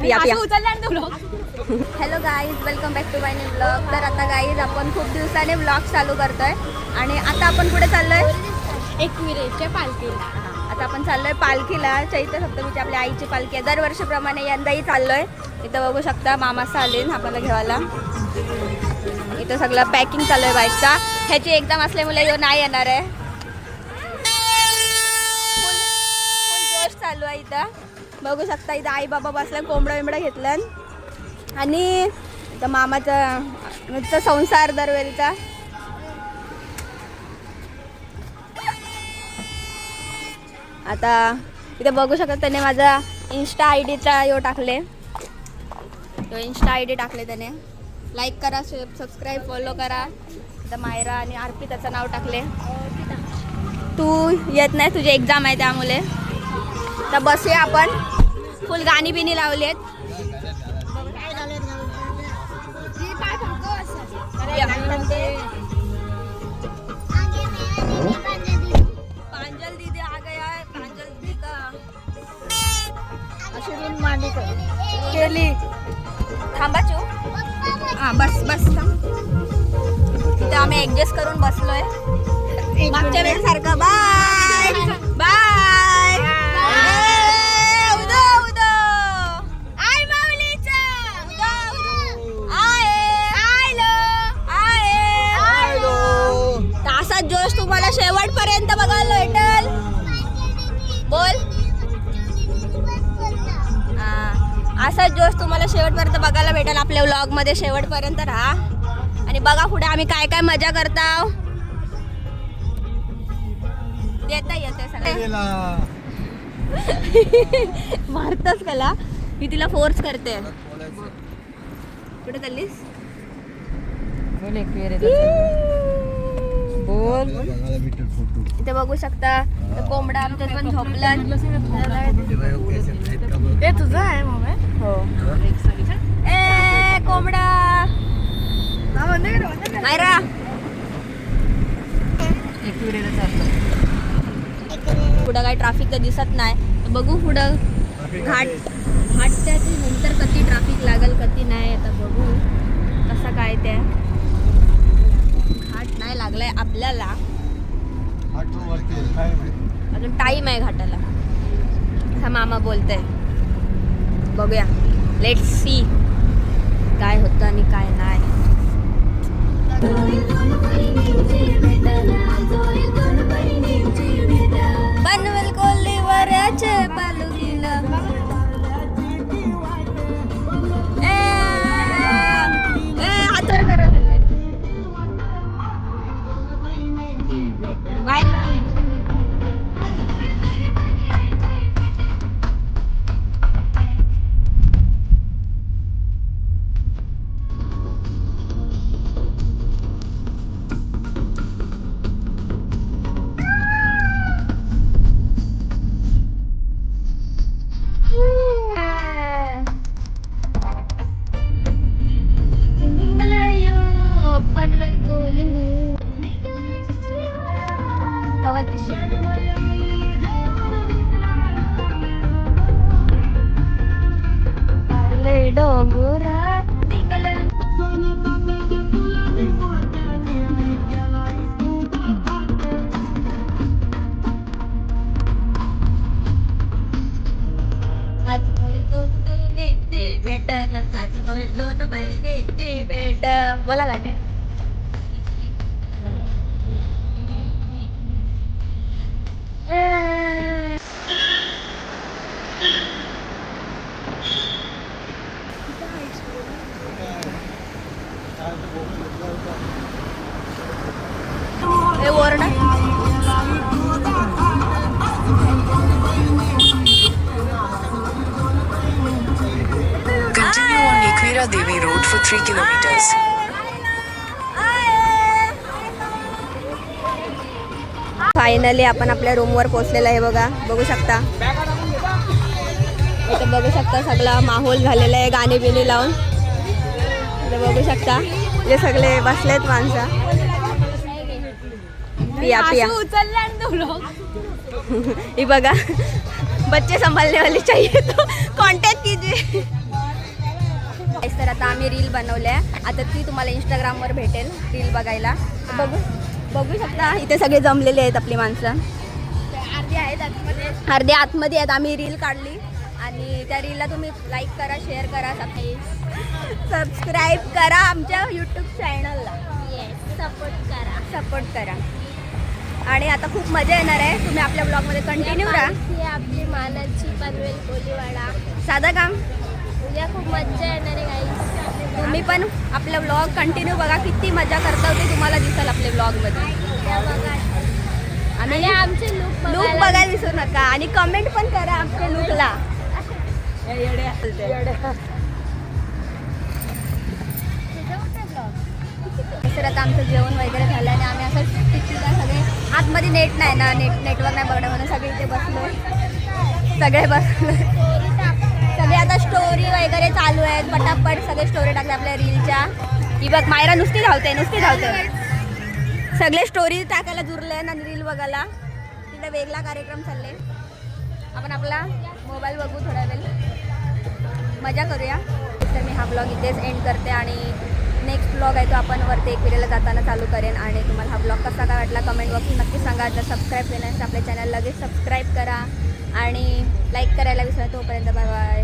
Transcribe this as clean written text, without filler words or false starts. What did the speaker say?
पिया पिया. Hello guys, welcome back to my new blog. तर आता गाईज आपण खूप दिवसाने ब्लॉग चालू करतोय आणि आता आपण कुठे चाललोय? एकविरेच्या पालखीला. आता आपण चाललोय पालखीला. चैत्र सप्तमीची आपल्या आईची पालखी आहे. दरवर्षीप्रमाणे यंदाही चाललोय. इथं बघू शकता मामा चालेल आपल्याला घ्यायला. इथं सगळं पॅकिंग चालू आहे बाईकचा. ह्याची एक्झाम असल्यामुळे ह्यो नाही येणार आहे. फुल जोश चालू आहे इथं. बघू शकता इथं आई बाबा बसला, कोंबडा बिंबडा घेतलं आणि इथं मामाचा संसार दरवेळीचा. आता इथे बघू शकता त्याने माझा इन्स्टा आय डीचा यो टाकले. तो इन्स्टा आय डी टाकले त्याने. लाईक करा, सबस्क्राईब, फॉलो करा. इथं मायरा आणि आरपी त्याचं नाव टाकले. तू येत नाही, तुझी एक्झाम आहे त्यामुळे. तर बसूया आपण. फुल गाणी बिनी लावली आहेत. प्रांजल दीदी आ गया है. प्रांजल दीदी का अश्विन मांडेकर केली. थांबा चो. हां बस बस थांब. इथं आम्ही ॲडजस्ट करून बसलोय मागच्या वेळेसारखं. Bye bye. उदो उदो आय माऊलीचा उदो आयलो आयलो. तासात जोश तुम्हाला शेवटपर्यंत बघायला भेटेल. बोल. असाच जोश तुम्हाला शेवटपर्यंत बघायला भेटेल आपल्या व्लॉगमध्ये. शेवटपर्यंत राहा आणि बघा पुढे आम्ही काय काय मजा करताव. देता येते सगळं. मारतच कला. मी तिला फोर्स करते. कुठे चाललीस? बोल. इथे बघू शकता कोंबडा आमच्यात पण झोपला. ते तुझं आहे मोबाईल? हो. ए कोंबडा मायरा. पुढं काही ट्रॅफिक तर दिसत नाही. तर बघू पुढं घाटच्या नंतर कधी ट्रॅफिक लागल कधी नाही. आता बघू कसं काय ते. घाट नाही लागलाय आपल्याला अजून, टाईम आहे घाटाला हा मामा बोलतोय. बघूया, लेट्स सी काय होतं आणि काय नाही. बनवेल कोल्लीवऱ्याचे पालुगीला. हातर करत बोला गाणे. ओरडा. Continue on Equira Devi Road for 3 kilometers. Finally आपण आपल्या रूमवर पोहोचलेलो आहे. बघू शकता. इथं बघू शकता सगळा माहोल झालेला आहे गाणी बिणी लावून. इथं बघू शकता जे सगळे बसलेत माणसं. पिया पिया. उचलला ही बघा बच्चे संभालने वाली चाहिए तो कॉन्टॅक्ट कीजिए. तर आता आम्ही रील बनवल्या, आता ती तुम्हाला इंस्टाग्रामवर भेटेल रील बघायला. बघू शकता इथे सगळे जमलेले आहेत आपली माणसं. अर्धी आहेत आतमध्ये. अर्धे आतमध्ये आहेत. आम्ही रील काढली आणि त्या रीलला तुम्ही लाईक करा, शेअर करा, सबस्क्राईब करा आमच्या यूट्यूब चॅनलला. सपोर्ट करा. आणि आता खूप मजा येणार आहे. तुम्ही आपल्या ब्लॉगमध्ये कंटिन्यू राहा. ही आपली मानाची पनवेल कोलीवाडा. साधं काम. उद्या खूप मजा येणार आहे गाईस. तुम्ही पण आपलं ब्लॉग कंटिन्यू बघा. किती मजा करता ते तुम्हाला दिसेल आपल्या ब्लॉगमध्ये. आणि आमचे लुक बघायला विसरू नका आणि कमेंट पण करा आमच्या लुकला. तर आता आमचं जेवण वगैरे झालं आणि आम्ही असं टिकला सगळे. आतमध्ये नेट नाही ना, नेटवर्क नाही बघणं म्हणून सगळे इथे बसलो. सगळे आता स्टोरी वगैरे चालू आहेत. पटापट सगळे स्टोरी टाकले आपल्या रीलच्या. ही बघ मायरा नुसती धावते. सगळे स्टोरी टाकायला जुरले आणि रील बघायला. तिथे वेगळा कार्यक्रम चालले. आपण आपला मोबाईल बघू थोडा वेळ, मजा करूया. तर मी हा ब्लॉग इथेच एंड करते आणि नेक्स्ट ब्लॉग आहे तो आपण वरती एकविरेला जाताना चालू करेन. आणि तुम्हाला हा ब्लॉग कसा काय वाटला कमेंट बॉक्स नक्की सांगा. जर सबस्क्राईब केलं नसेल आपल्या चॅनल लगेच सबस्क्राईब करा आणि लाईक करायला विसरा. तोपर्यंत बाय बाय.